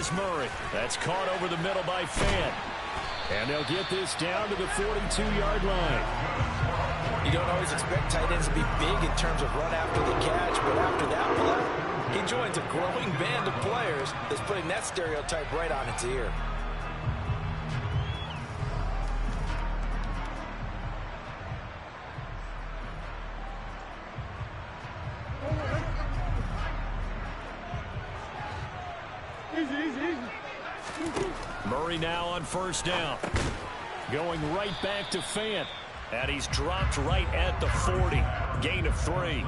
is Murray. That's caught over the middle by Fant. And they'll get this down to the 42-yard line. You don't always expect tight ends to be big in terms of run after the catch, but after that play, he joins a growing band of players that's putting that stereotype right on its ear. Murray now on first down. Going right back to Fant. And he's dropped right at the 40. Gain of 3.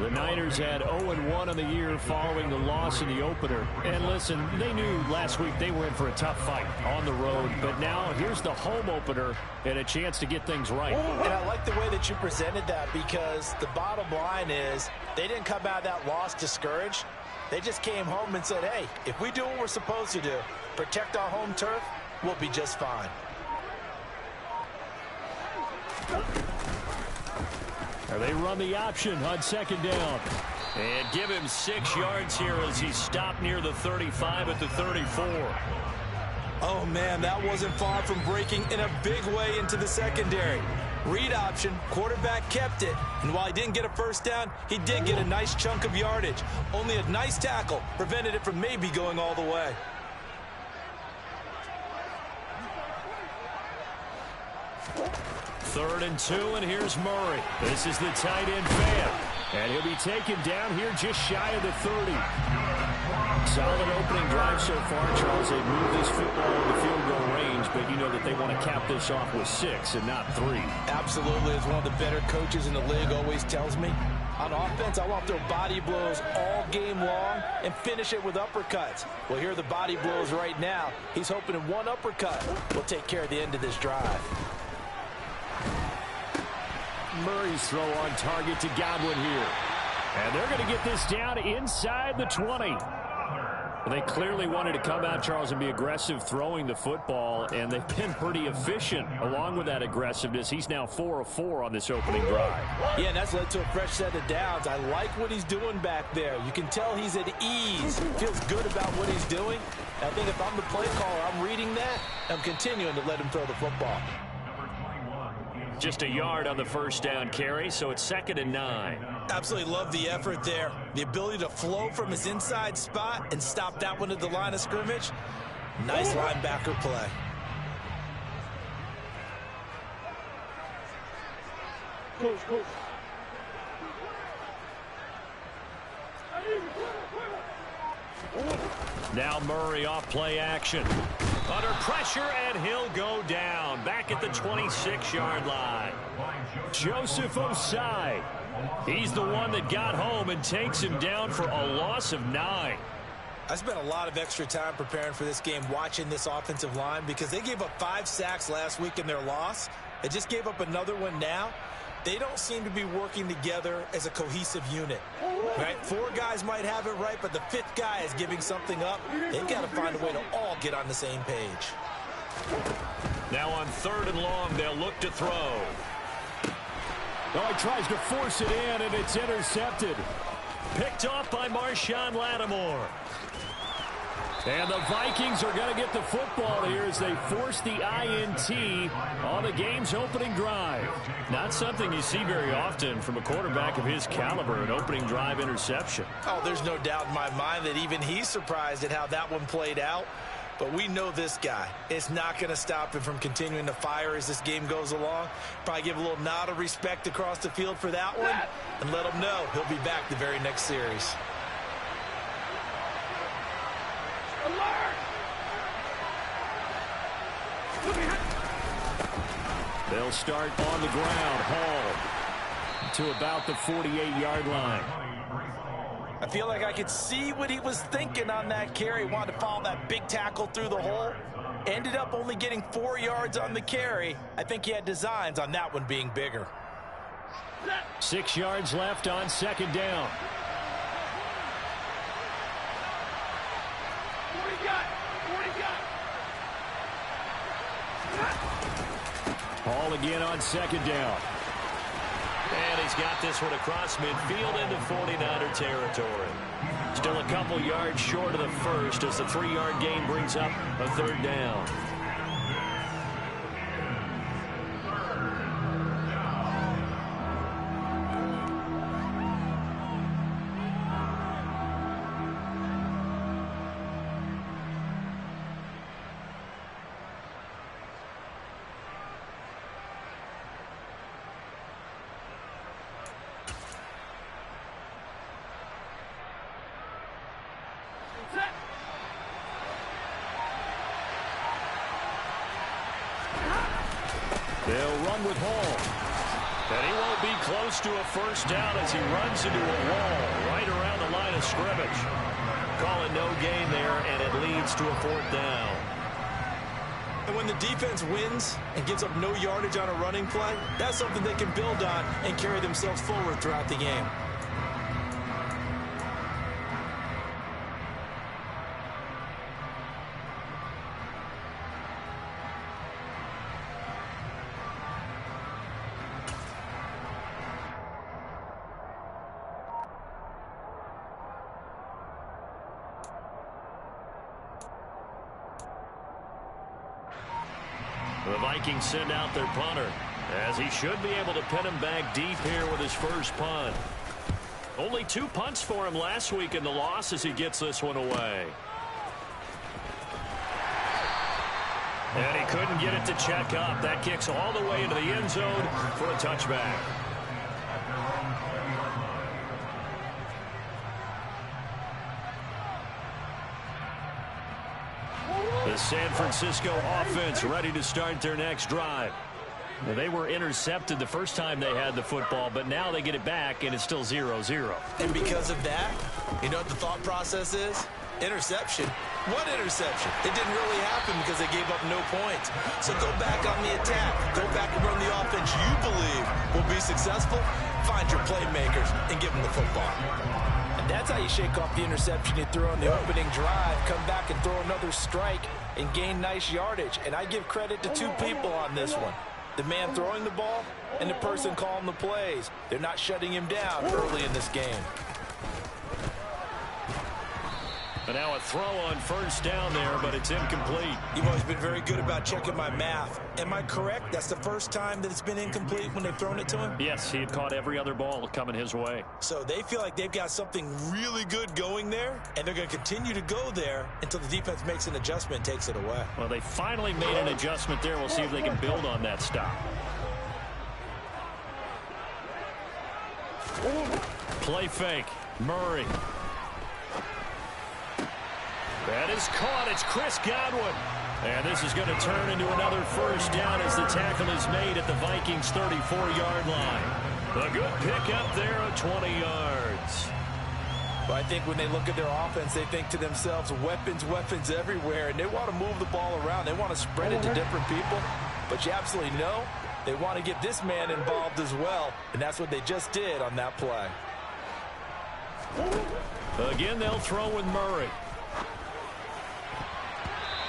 The Niners had 0-1 on the year following the loss in the opener. And listen, they knew last week they were in for a tough fight on the road. But now here's the home opener and a chance to get things right. And I like the way that you presented that, because the bottom line is they didn't come out of that loss discouraged. They just came home and said, hey, if we do what we're supposed to do, protect our home turf, we'll be just fine. Or they run the option on second down. And give him 6 yards here as he's stopped near the 35 at the 34. Oh, man, that wasn't far from breaking in a big way into the secondary. Read option, quarterback kept it, and while he didn't get a first down, he did get a nice chunk of yardage. Only a nice tackle prevented it from maybe going all the way. Third and 2, and here's Murray. This is the tight end Fant. And he'll be taken down here just shy of the 30. Solid opening drive so far, Charles. They've moved this football into field goal range, but you know that they want to cap this off with 6 and not 3. Absolutely. As one of the better coaches in the league always tells me, on offense, I want to throw body blows all game long and finish it with uppercuts. Well, here are the body blows right now. He's hoping in one uppercut will take care of the end of this drive. Murray's throw on target to Godwin here. And they're going to get this down inside the 20. They clearly wanted to come out, Charles, and be aggressive throwing the football, and they've been pretty efficient along with that aggressiveness. He's now 4 of 4 on this opening drive. Yeah, and that's led to a fresh set of downs. I like what he's doing back there. You can tell he's at ease. Feels good about what he's doing. I think if I'm the play caller, I'm reading that. I'm continuing to let him throw the football. Just a yard on the first down carry, so it's 2nd and 9. Absolutely love the effort there. The ability to flow from his inside spot and stop that one at the line of scrimmage. Nice linebacker play. Coach. Now Murray off play action. Under pressure, and he'll go down. Back at the 26-yard line. Joseph Osai. He's the one that got home and takes him down for a loss of 9. I spent a lot of extra time preparing for this game, watching this offensive line, because they gave up 5 sacks last week in their loss. They just gave up another one now. They don't seem to be working together as a cohesive unit. Right? 4 guys might have it right, but the 5th guy is giving something up. They've got to find a way to all get on the same page. Now on 3rd and long, they'll look to throw. Oh, he tries to force it in, and it's intercepted. Picked off by Marshawn Lattimore. And the Vikings are going to get the football here as they force the INT on the game's opening drive. Not something you see very often from a quarterback of his caliber, an opening drive interception. Oh, there's no doubt in my mind that even he's surprised at how that one played out. But we know this guy. It's not going to stop him from continuing to fire as this game goes along. Probably give a little nod of respect across the field for that one and let him know he'll be back the very next series. They'll start on the ground. Hall to about the 48-yard line. I feel like I could see what he was thinking on that carry. Wanted to follow that big tackle through the hole. Ended up only getting 4 yards on the carry. I think he had designs on that one being bigger. 6 yards left on 2nd down. Hall again on 2nd down. And he's got this one across midfield into 49er territory. Still a couple yards short of the first as the 3-yard gain brings up a third down. They'll run with Hall. And he won't be close to a first down as he runs into a wall right around the line of scrimmage. Call it no gain there, and it leads to a fourth down. And when the defense wins and gives up no yardage on a running play, that's something they can build on and carry themselves forward throughout the game. The Vikings send out their punter, as he should be able to pin him back deep here with his first punt. Only 2 punts for him last week in the loss as he gets this one away. And he couldn't get it to check up. That kicks all the way into the end zone for a touchback. The San Francisco offense ready to start their next drive. Now, they were intercepted the first time they had the football, but now they get it back, and it's still 0-0. And because of that, you know what the thought process is? Interception. What interception? It didn't really happen because they gave up no points. So go back on the attack. Go back and run the offense you believe will be successful. Find your playmakers and give them the football. And that's how you shake off the interception you threw on the opening drive. Come back and throw another strike and gain nice yardage. And I give credit to 2 people on this one. The man throwing the ball and the person calling the plays. They're not shutting him down early in this game. And now a throw on first down there, but it's incomplete. You've always been very good about checking my math. Am I correct? That's the first time that it's been incomplete when they've thrown it to him? Yes, he had caught every other ball coming his way. So they feel like they've got something really good going there, and they're going to continue to go there until the defense makes an adjustment and takes it away. Well, they finally made an adjustment there. We'll see if they can build on that stop. Play fake. Murray. That is caught. It's Chris Godwin. And this is going to turn into another first down as the tackle is made at the Vikings' 34-yard line. A good pickup there at 20 yards. But I think when they look at their offense, they think to themselves, weapons, weapons everywhere. And they want to move the ball around. They want to spread it to different people. But you absolutely know they want to get this man involved as well. And that's what they just did on that play. Again, they'll throw with Murray.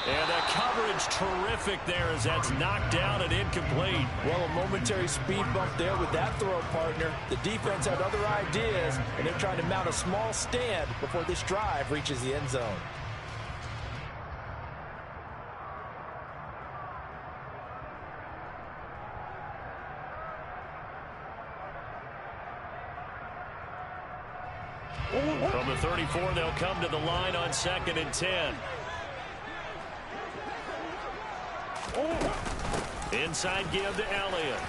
And the coverage terrific there as that's knocked down and incomplete. Well, a momentary speed bump there with that throw partner. The defense had other ideas, and they're trying to mount a small stand before this drive reaches the end zone. From the 34, they'll come to the line on 2nd and 10. Inside give to Elliott.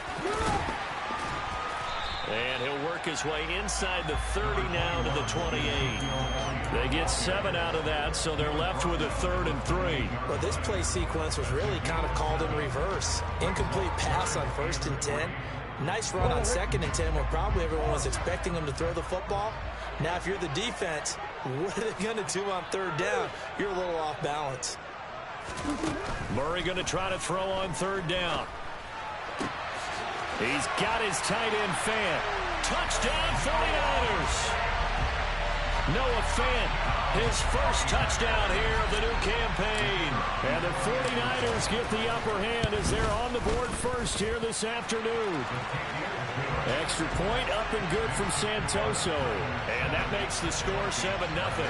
And he'll work his way inside the 30 now to the 28. They get 7 out of that, so they're left with a 3rd and 3. Well, this play sequence was really kind of called in reverse. Incomplete pass on 1st and 10. Nice run on 2nd and 10 when probably everyone was expecting him to throw the football. Now, if you're the defense, what are they going to do on 3rd down? You're a little off balance. Murray going to try to throw on 3rd down. He's got his tight end Fant. Touchdown 49ers. Noah Fant, his first touchdown here of the new campaign. And the 49ers Niners get the upper hand as they're on the board first here this afternoon. Extra point up and good from Santoso. And that makes the score 7-0.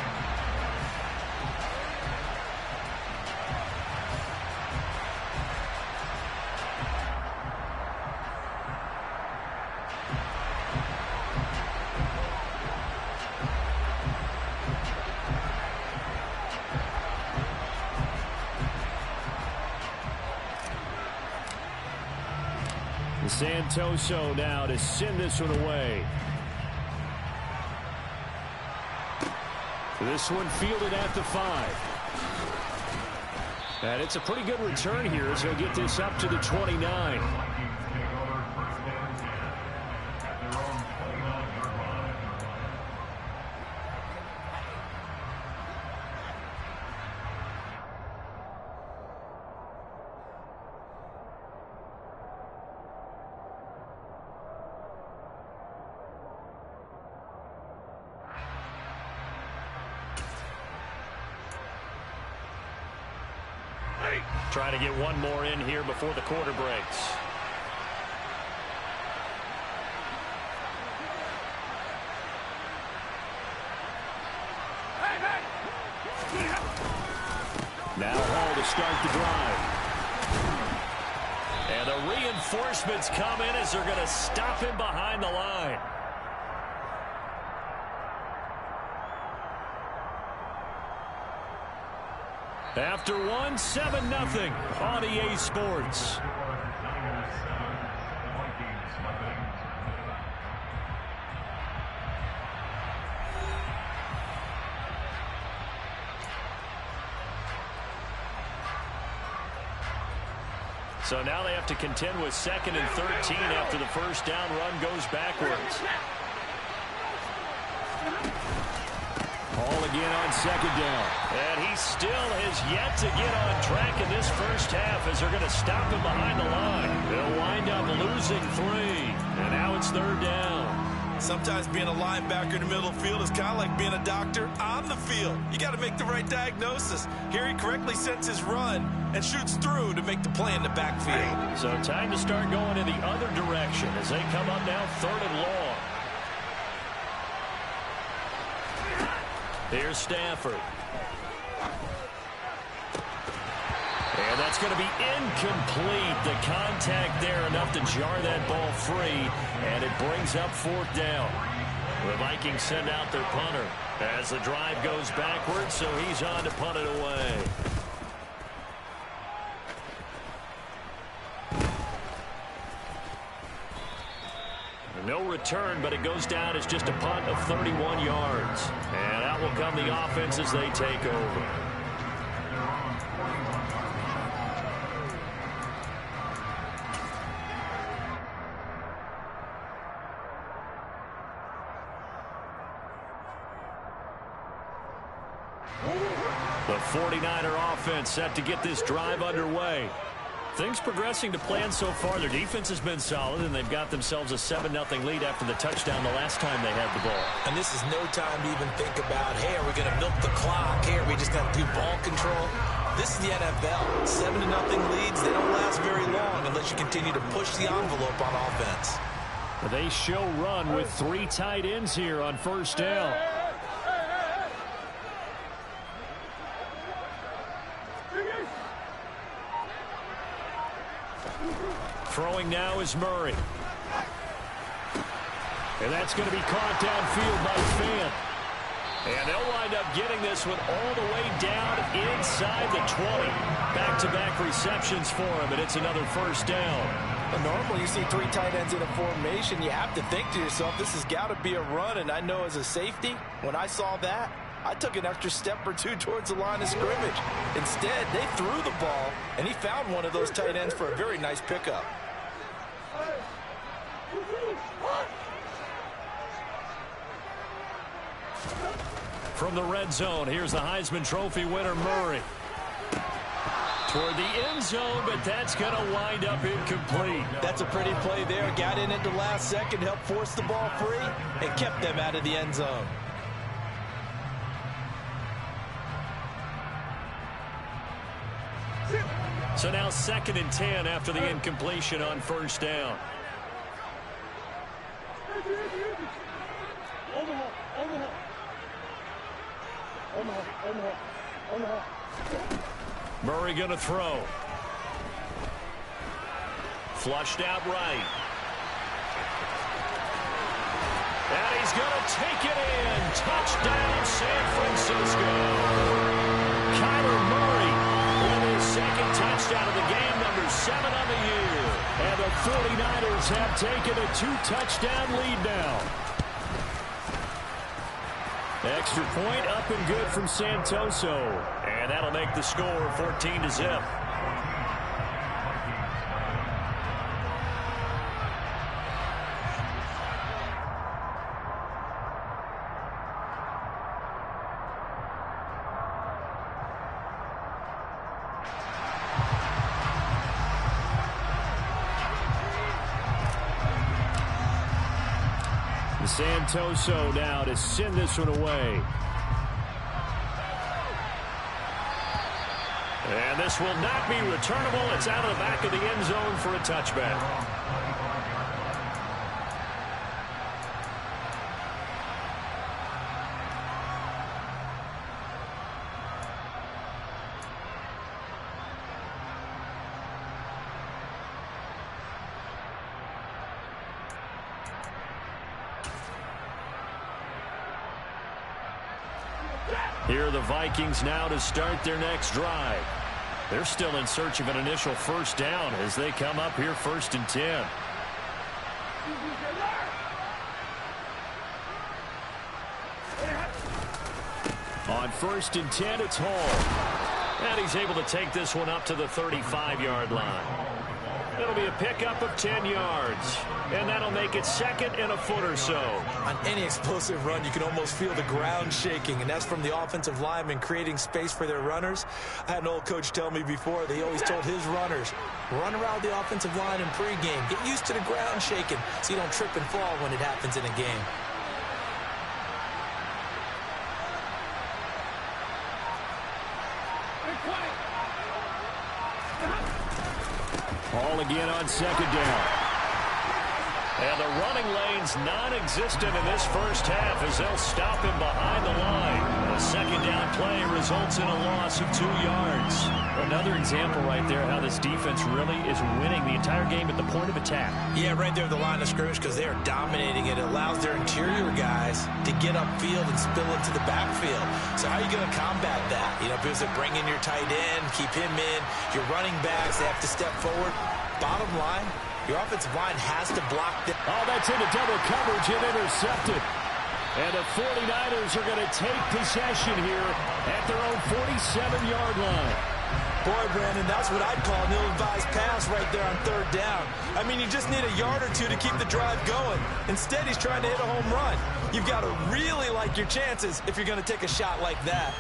Santoso now to send this one away. This one fielded at the 5. And it's a pretty good return here as he'll get this up to the 29. Trying to get one more in here before the quarter breaks. Now Hall to start the drive. And the reinforcements come in as they're going to stop him behind the line. After one, 7-0 on EA Sports. So now they have to contend with 2nd and 13 after the first down run goes backwards. Hall again on 2nd down. And he still has yet to get on track in this first half as they're going to stop him behind the line. They'll wind up losing 3. And now it's 3rd down. Sometimes being a linebacker in the middle of the field is kind of like being a doctor on the field. You got to make the right diagnosis. Here he correctly sets his run and shoots through to make the play in the backfield. So time to start going in the other direction as they come up now 3rd and long. Here's Stafford. And that's going to be incomplete. The contact there enough to jar that ball free. And it brings up 4th down. The Vikings send out their punter as the drive goes backwards, so he's on to punt it away. No return, but it goes down as just a punt of 31 yards. And out will come the offense as they take over. The 49er offense set to get this drive underway. Things progressing to plan so far. Their defense has been solid, and they've got themselves a 7-0 lead after the touchdown the last time they had the ball. And this is no time to even think about, hey, are we going to milk the clock? Hey, are we just going to do ball control? This is the NFL. 7-0 leads, they don't last very long unless you continue to push the envelope on offense. They show run with 3 tight ends here on 1st down. Throwing now is Murray. And that's going to be caught downfield by Fant. And they'll wind up getting this one all the way down inside the 20. Back-to-back receptions for him, and it's another 1st down. Well, normally you see 3 tight ends in a formation. You have to think to yourself, this has got to be a run. And I know as a safety, when I saw that, I took an extra step or 2 towards the line of scrimmage. Instead, they threw the ball, and he found one of those tight ends for a very nice pickup. From the red zone, here's the Heisman Trophy winner, Murray. Toward the end zone, but that's going to wind up incomplete. That's a pretty play there. Got in at the last second, helped force the ball free, and kept them out of the end zone. So now 2nd and 10 after the incompletion on first down. Murray going to throw. Flushed out right. And he's going to take it in. Touchdown, San Francisco. Kyler Murray with his 2nd touchdown of the game, number 7 on the year. And the 49ers have taken a 2-touchdown lead now. Extra point up and good from Santoso. And that'll make the score 14-0. Santoso now to send this one away. And this will not be returnable. It's out of the back of the end zone for a touchback. Here are the Vikings now to start their next drive. They're still in search of an initial first down as they come up here 1st and 10. On 1st and 10, it's Hall. And he's able to take this one up to the 35-yard line. It'll be a pickup of 10 yards. And that'll make it 2nd and a foot or so. On any explosive run, you can almost feel the ground shaking, and that's from the offensive linemen creating space for their runners. I had an old coach tell me before, they always told his runners, run around the offensive line in pregame. Get used to the ground shaking so you don't trip and fall when it happens in a game. Hall again on 2nd down. And the running lane's non-existent in this first half as they'll stop him behind the line. A 2nd down play results in a loss of 2 yards. Another example right there how this defense really is winning the entire game at the point of attack. Yeah, right there at the line of scrimmage because they are dominating it. It allows their interior guys to get upfield and spill into the backfield. So how are you going to combat that? You know, because they bring in your tight end, keep him in. Your running backs, they have to step forward. Bottom line, your offensive line has to block them. Oh, that's into double coverage and intercepted. And the 49ers are going to take possession here at their own 47-yard line. Boy, Brandon, that's what I'd call an ill-advised pass right there on 3rd down. I mean, you just need a yard or two to keep the drive going. Instead, he's trying to hit a home run. You've got to really like your chances if you're going to take a shot like that.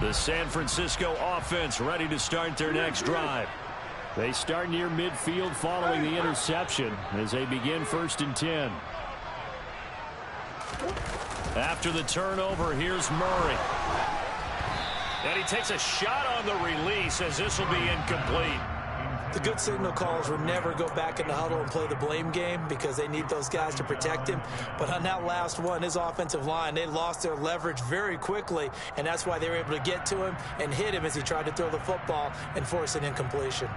The San Francisco offense ready to start their next drive. They start near midfield following the interception as they begin 1st and 10. After the turnover, here's Murray. And he takes a shot on the release as this will be incomplete. The good signal calls will never go back in the huddle and play the blame game because they need those guys to protect him. But on that last one, his offensive line, they lost their leverage very quickly, and that's why they were able to get to him and hit him as he tried to throw the football and force an incompletion.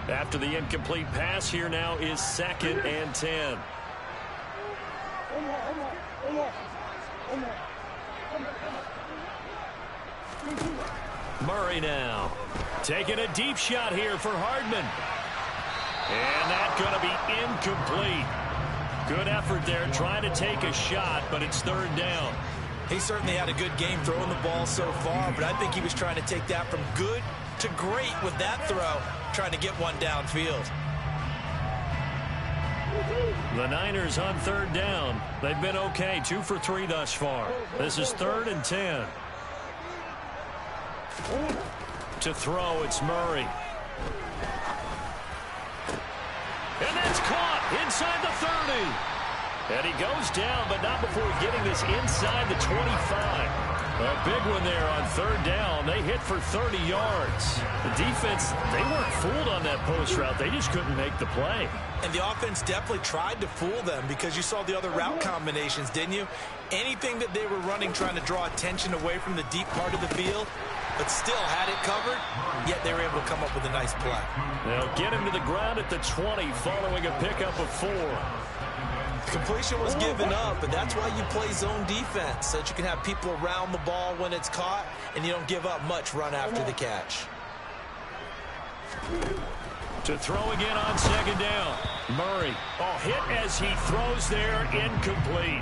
After the incomplete pass, here now is 2nd and 10. Murray now taking a deep shot here for Hardman. And that's going to be incomplete. Good effort there trying to take a shot, but it's 3rd down. He certainly had a good game throwing the ball so far, but I think he was trying to take that from good to great with that throw, trying to get one downfield. The Niners on 3rd down. They've been okay, 2 for 3 thus far. This is 3rd and 10. To throw, it's Murray. And that's caught inside the 30. And he goes down, but not before getting this inside the 25. A big one there on third down. They hit for 30 yards. The defense, they weren't fooled on that post route. They just couldn't make the play. And the offense definitely tried to fool them because you saw the other route combinations, didn't you? Anything that they were running trying to draw attention away from the deep part of the field, but still had it covered, yet they were able to come up with a nice play. They'll get him to the ground at the 20 following a pickup of 4. Completion was given up, and that's why you play zone defense, so that you can have people around the ball when it's caught, and you don't give up much run after the catch. To throw again on second down. Murray. Oh, hit as he throws there, incomplete.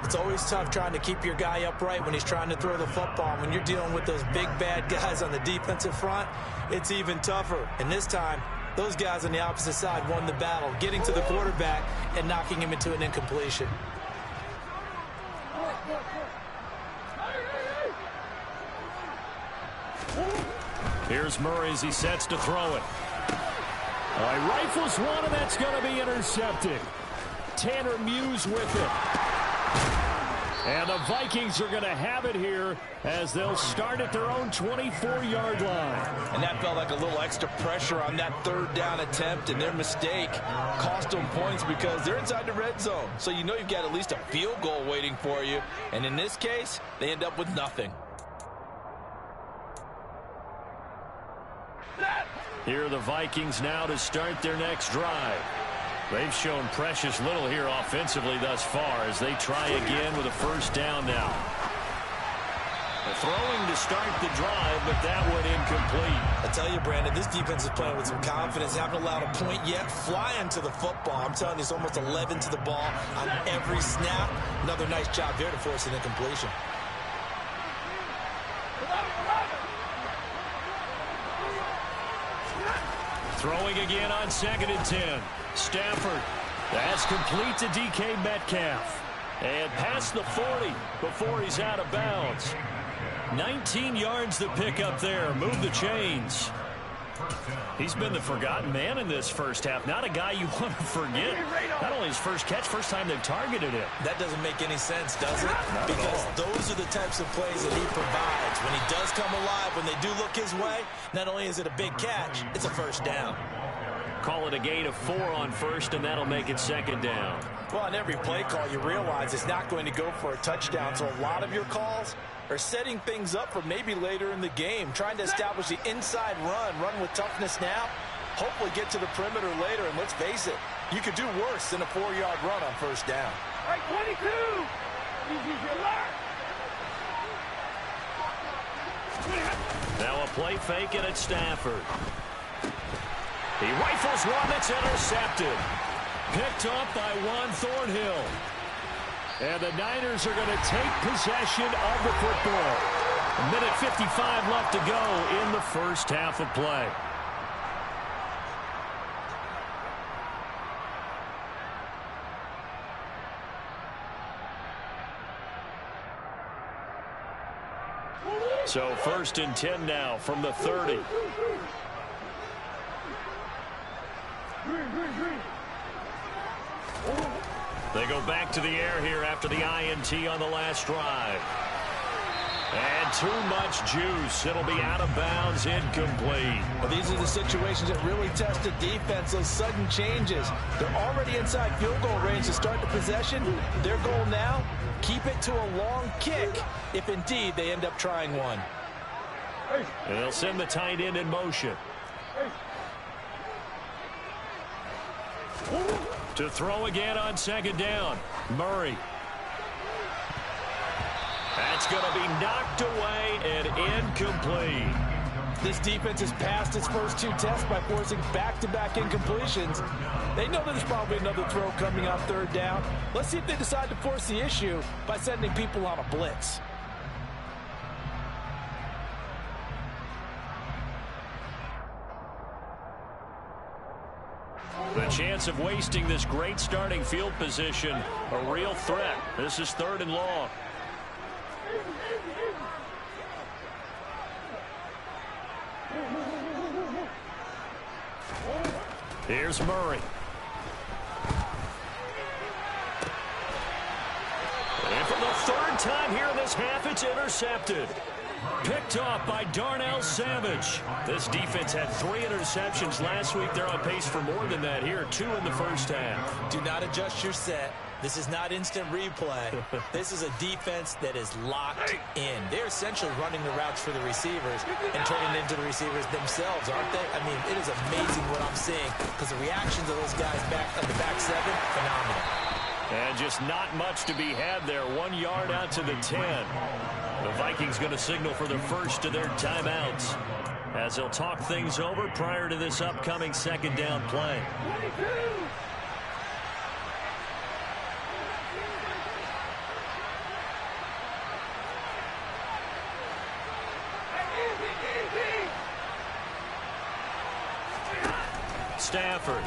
It's always tough trying to keep your guy upright when he's trying to throw the football. When you're dealing with those big, bad guys on the defensive front, it's even tougher. And this time, those guys on the opposite side won the battle, getting to the quarterback and knocking him into an incompletion. Here's Murray as he sets to throw it. He rifles one, and that's going to be intercepted. Tanner Muse with it. And the Vikings are going to have it here as they'll start at their own 24-yard line. And that felt like a little extra pressure on that third down attempt, and their mistake cost them points because they're inside the red zone. So you know you've got at least a field goal waiting for you. And in this case, they end up with nothing. Here are the Vikings now to start their next drive. They've shown precious little here offensively thus far as they try again with a first down now. Throwing to start the drive, but that one incomplete. I tell you, Brandon, this defense is playing with some confidence. Haven't allowed a point yet. Flying to the football. I'm telling you, it's almost 11 to the ball on every snap. Another nice job there to force an incompletion. Throwing again on 2nd and 10. Stafford. That's complete to DK Metcalf. And past the 40 before he's out of bounds. 19 yards to pick up there. Move the chains. He's been the forgotten man in this first half. Not a guy you want to forget. Not only his first catch, first time they've targeted him. That doesn't make any sense, does it? Because those are the types of plays that he provides. When he does come alive, when they do look his way, not only is it a big catch, it's a first down. Call it a gain of 4 on first, and that'll make it 2nd down. Well, on every play call, you realize it's not going to go for a touchdown. So a lot of your calls are setting things up for maybe later in the game, trying to establish the inside run with toughness now, hopefully get to the perimeter later. And let's face it, you could do worse than a 4-yard run on first down. All right, 22. Now a play fake, and it's Stafford. He rifles one that's intercepted. Picked off by Juan Thornhill. And the Niners are going to take possession of the football. 1:55 left to go in the first half of play. So 1st and 10 now from the 30. They go back to the air here after the INT on the last drive. And too much juice. It'll be out of bounds, incomplete. Well, these are the situations that really test the defense, those sudden changes. They're already inside field goal range to start the possession. Their goal now, keep it to a long kick if indeed they end up trying one. And they'll send the tight end in motion. To throw again on 2nd down. Murray. That's going to be knocked away and incomplete. This defense has passed its first 2 tests by forcing back-to-back incompletions. They know there's probably another throw coming on 3rd down. Let's see if they decide to force the issue by sending people on a blitz. The chance of wasting this great starting field position, a real threat. This is 3rd and long. Here's Murray. And for the third time here in this half, it's intercepted. Picked off by Darnell Savage. This defense had 3 interceptions last week. They're on pace for more than that here. 2 in the first half. Do not adjust your set. This is not instant replay. This is a defense that is locked in. They're essentially running the routes for the receivers and turning into the receivers themselves, aren't they? I mean, it is amazing what I'm seeing because the reactions of those guys back on the back 7, phenomenal. And just not much to be had there. 1 yard out to the 10. The Vikings going to signal for the first of their timeouts as they'll talk things over prior to this upcoming second down play. Stafford.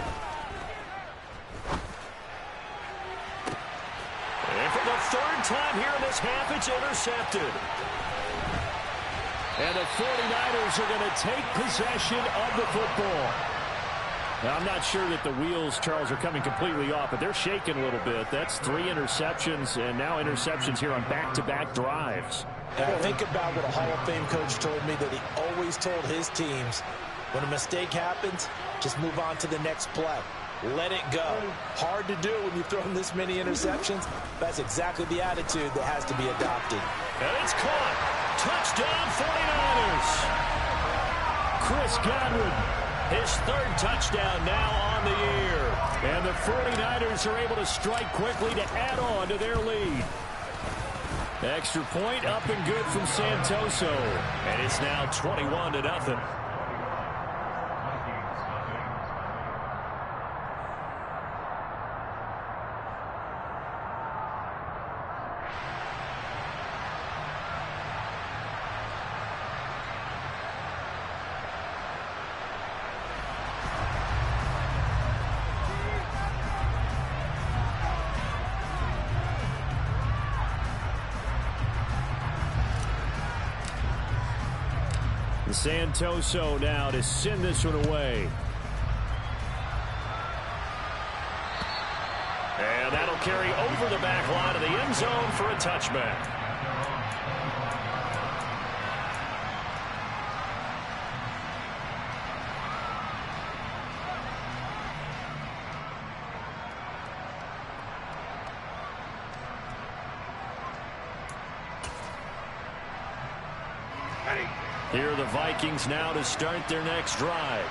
And for the third time here in this half, it's intercepted. And the 49ers are going to take possession of the football. Now, I'm not sure that the wheels, Charles, are coming completely off, but they're shaking a little bit. That's 3 interceptions, and now interceptions here on back-to-back drives. And think about what a Hall of Fame coach told me, that he always told his teams, when a mistake happens, just move on to the next play. Let it go. Hard to do when you've thrown this many interceptions. That's exactly the attitude that has to be adopted. And it's caught. Touchdown 49ers. Chris Godwin, his 3rd touchdown now on the year. And the 49ers are able to strike quickly to add on to their lead. Extra point up and good from Santoso. And it's now 21-0. Santoso now to send this one away. And that'll carry over the back line of the end zone for a touchback. Here are the Vikings now to start their next drive.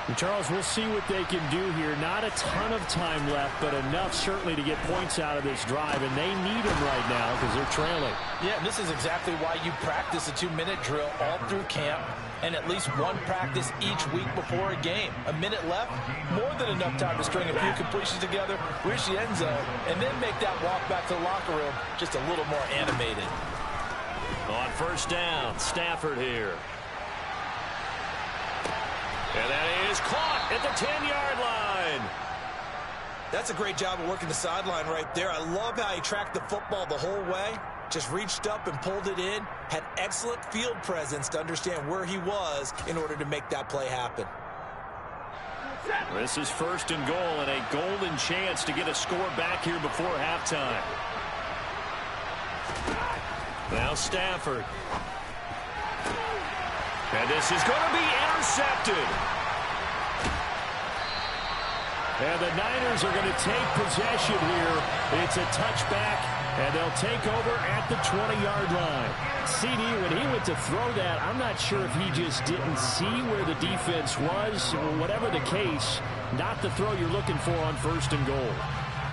And Charles, we'll see what they can do here. Not a ton of time left, but enough certainly to get points out of this drive, and they need them right now because they're trailing. Yeah, this is exactly why you practice a 2-minute drill all through camp and at least one practice each week before a game. A minute left, more than enough time to string a few completions together, reach the end zone, and then make that walk back to the locker room just a little more animated. On first down, Stafford here. And that is caught at the 10-yard line. That's a great job of working the sideline right there. I love how he tracked the football the whole way. Just reached up and pulled it in. Had excellent field presence to understand where he was in order to make that play happen. This is first and goal and a golden chance to get a score back here before halftime. Now Stafford. And this is going to be intercepted. And the Niners are going to take possession here. It's a touchback, and they'll take over at the 20-yard line. CD, when he went to throw that, I'm not sure if he just didn't see where the defense was. Whatever the case, not the throw you're looking for on first and goal.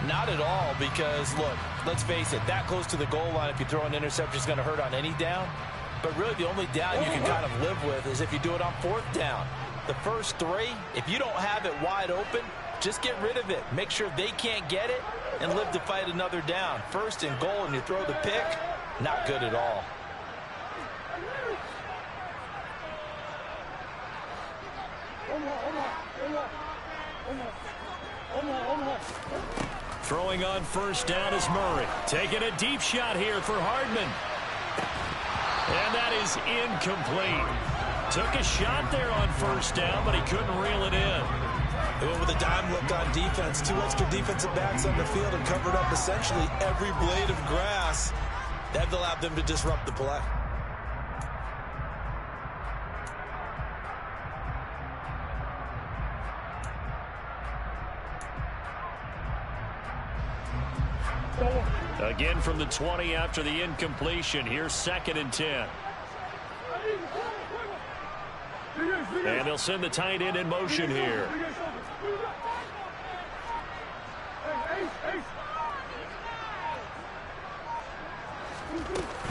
Not at all, because, look, let's face it, that close to the goal line, if you throw an interception, is going to hurt on any down. But really, the only down you can kind of live with is if you do it on 4th down. The first 3, if you don't have it wide open, just get rid of it. Make sure they can't get it and live to fight another down. First and goal, and you throw the pick, not good at all. Throwing on first down is Murray. Taking a deep shot here for Hardman. And that is incomplete. Took a shot there on first down, but he couldn't reel it in. They went with a dime look on defense. 2 extra defensive backs on the field and covered up essentially every blade of grass. That allowed them to disrupt the play. Again from the 20 after the incompletion. Here's 2nd and 10. And they'll send the tight end in motion here.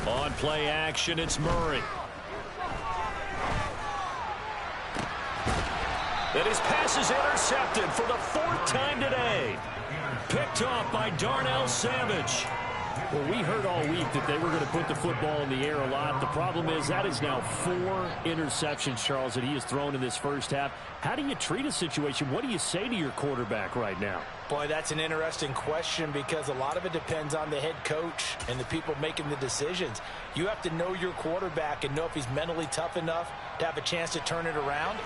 On play action, it's Murray. And his pass is intercepted for the 4th time today. Picked off by Darnell Savage. Well, we heard all week that they were going to put the football in the air a lot. The problem is that is now 4 interceptions, Charles, that he has thrown in this first half. How do you treat a situation? What do you say to your quarterback right now? Boy, that's an interesting question because a lot of it depends on the head coach and the people making the decisions. You have to know your quarterback and know if he's mentally tough enough to have a chance to turn it around.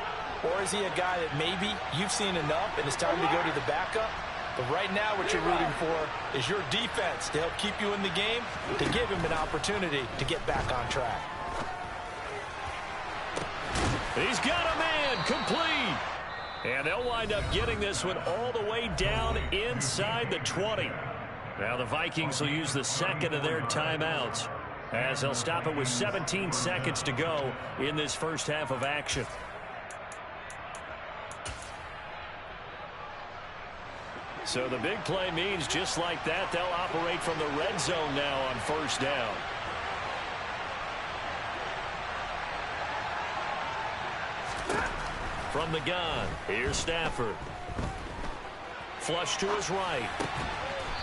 Or is he a guy that maybe you've seen enough and it's time to go to the backup? But right now what you're rooting for is your defense to help keep you in the game, to give him an opportunity to get back on track. He's got a man complete. And they'll wind up getting this one all the way down inside the 20. Now the Vikings will use the 2nd of their timeouts as they'll stop it with 17 seconds to go in this first half of action. So the big play means just like that, they'll operate from the red zone now on 1st down. From the gun, here's Stafford. Flush to his right.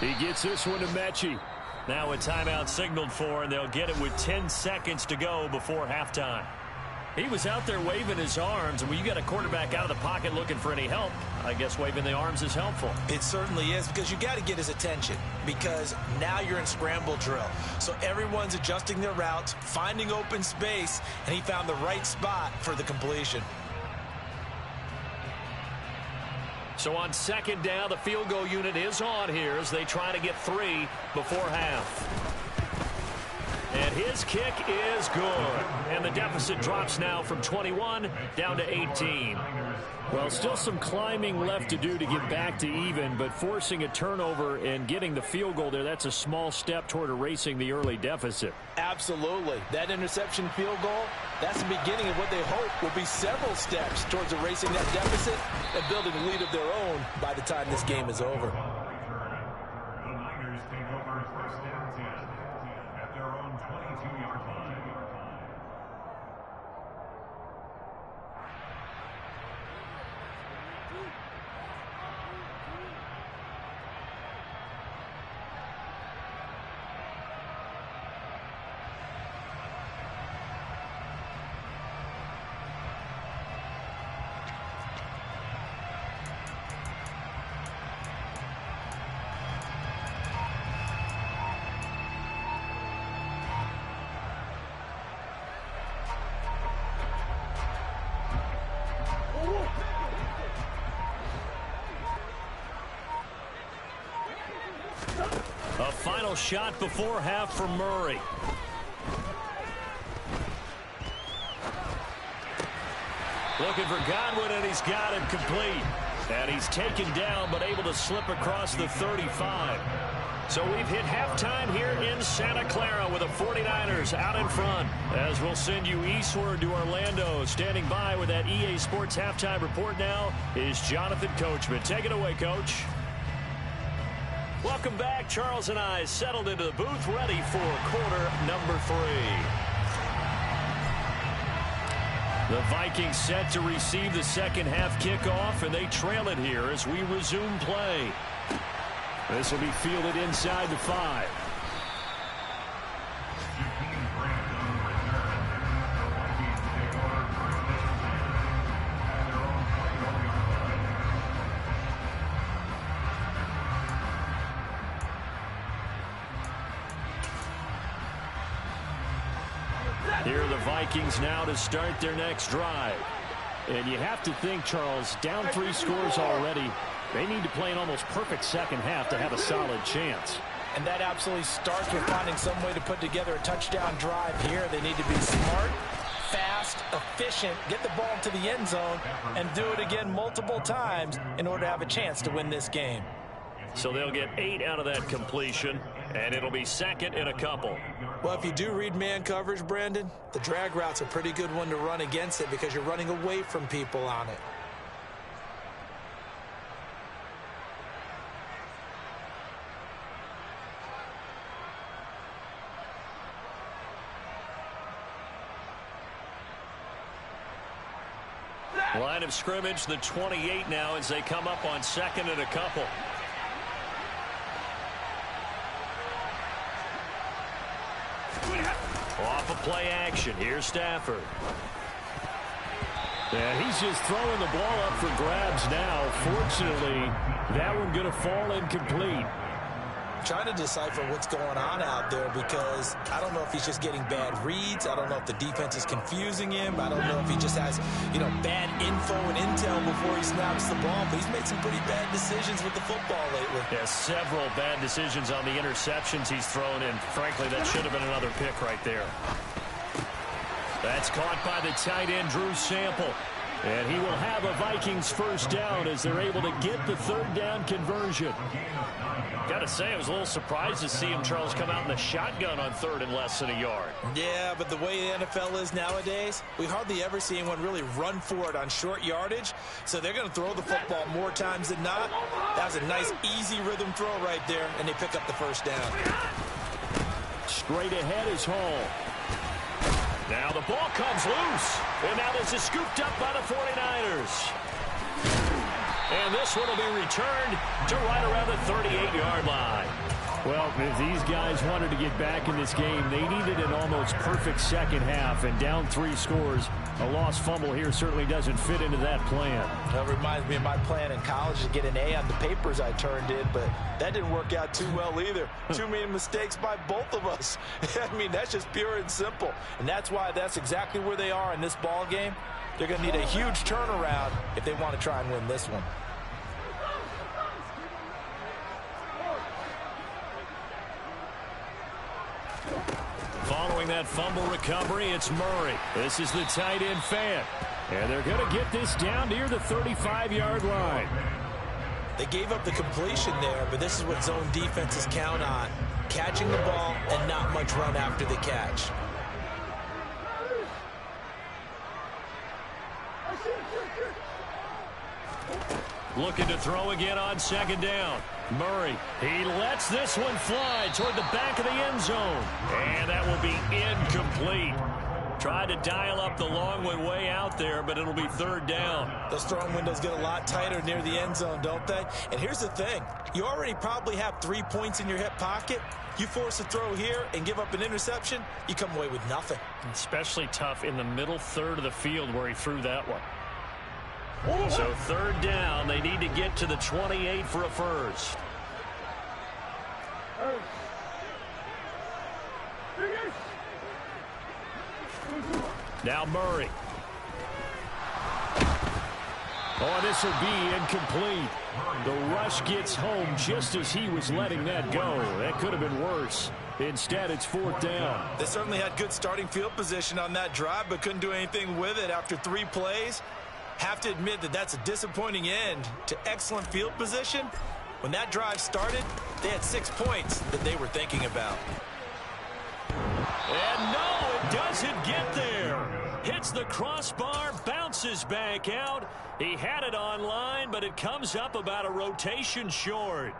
He gets this one to Mechie. Now a timeout signaled for, and they'll get it with 10 seconds to go before halftime. He was out there waving his arms, and when you got a quarterback out of the pocket looking for any help, I guess waving the arms is helpful. It certainly is, because you got to get his attention, because now you're in scramble drill. So everyone's adjusting their routes, finding open space, and he found the right spot for the completion. So on 2nd down, the field goal unit is on here as they try to get 3 before half. And his kick is good. And the deficit drops now from 21 down to 18. Well, still some climbing left to do to get back to even, but forcing a turnover and getting the field goal there, that's a small step toward erasing the early deficit. Absolutely. That interception field goal, that's the beginning of what they hope will be several steps towards erasing that deficit and building a lead of their own by the time this game is over. A final shot before half from Murray. Looking for Godwin, and he's got him complete. And he's taken down, but able to slip across the 35. So we've hit halftime here in Santa Clara with the 49ers out in front. As we'll send you eastward to Orlando. Standing by with that EA Sports halftime report now is Jonathan Coachman. Take it away, Coach. Welcome back. Charles and I settled into the booth, ready for quarter number 3. The Vikings set to receive the second half kickoff, and they trail it here as we resume play. This will be fielded inside the 5. Here are the Vikings now to start their next drive. And you have to think, Charles, down 3 scores already. They need to play an almost perfect second half to have a solid chance. And that absolutely starts with finding some way to put together a touchdown drive here. They need to be smart, fast, efficient, get the ball to the end zone, and do it again multiple times in order to have a chance to win this game. So they'll get 8 out of that completion, and it'll be second and a couple. Well, if you do read man coverage, Brandon, the drag route's a pretty good one to run against it because you're running away from people on it. Line of scrimmage, the 28 now as they come up on second and a couple. Off of play action. Here's Stafford. Yeah, he's just throwing the ball up for grabs now. Fortunately, that one going to fall incomplete. Trying to decipher what's going on out there because I don't know if he's just getting bad reads. I don't know if the defense is confusing him. I don't know if he just has, bad info and intel before he snaps the ball. But he's made some pretty bad decisions with the football lately. Yeah, several bad decisions on the interceptions he's thrown, and frankly, that should have been another pick right there. That's caught by the tight end, Drew Sample. And he will have a Vikings first down as they're able to get the third down conversion. Got to say, I was a little surprised to see him, Charles, come out in the shotgun on third and less than a yard. Yeah, but the way the NFL is nowadays, we hardly ever see anyone really run for it on short yardage. So they're going to throw the football more times than not. That was a nice, easy rhythm throw right there, and they pick up the first down. Straight ahead is Hall. Now the ball comes loose. And now this is scooped up by the 49ers. And this one will be returned to right around the 38-yard line. Well, if these guys wanted to get back in this game, they needed an almost perfect second half. And down 3 scores, a lost fumble here certainly doesn't fit into that plan. That reminds me of my plan in college to get an A on the papers I turned in, but that didn't work out too well either. Too many mistakes by both of us. I mean, that's just pure and simple. And that's why that's exactly where they are in this ball game. They're going to need a huge turnaround if they want to try and win this one. Following that fumble recovery, it's Murray. This is the tight end Fant. And they're going to get this down near the 35-yard line. They gave up the completion there, but this is what zone defenses count on. Catching the ball and not much run after the catch. Looking to throw again on second down. Murray, he lets this one fly toward the back of the end zone. And that will be incomplete. Tried to dial up the long one way out there, but it'll be third down. Those throwing windows get a lot tighter near the end zone, don't they? And here's the thing. You already probably have 3 points in your hip pocket. You force a throw here and give up an interception, you come away with nothing. Especially tough in the middle third of the field where he threw that one. So third down, they need to get to the 28 for a first. Now Murray. Oh, this will be incomplete. The rush gets home just as he was letting that go. That could have been worse. Instead, it's fourth down. They certainly had good starting field position on that drive, but couldn't do anything with it after 3 plays. Have to admit that that's a disappointing end to excellent field position. When that drive started, they had 6 points that they were thinking about. And no, it doesn't get there. Hits the crossbar, bounces back out. He had it on line, but it comes up about a rotation short.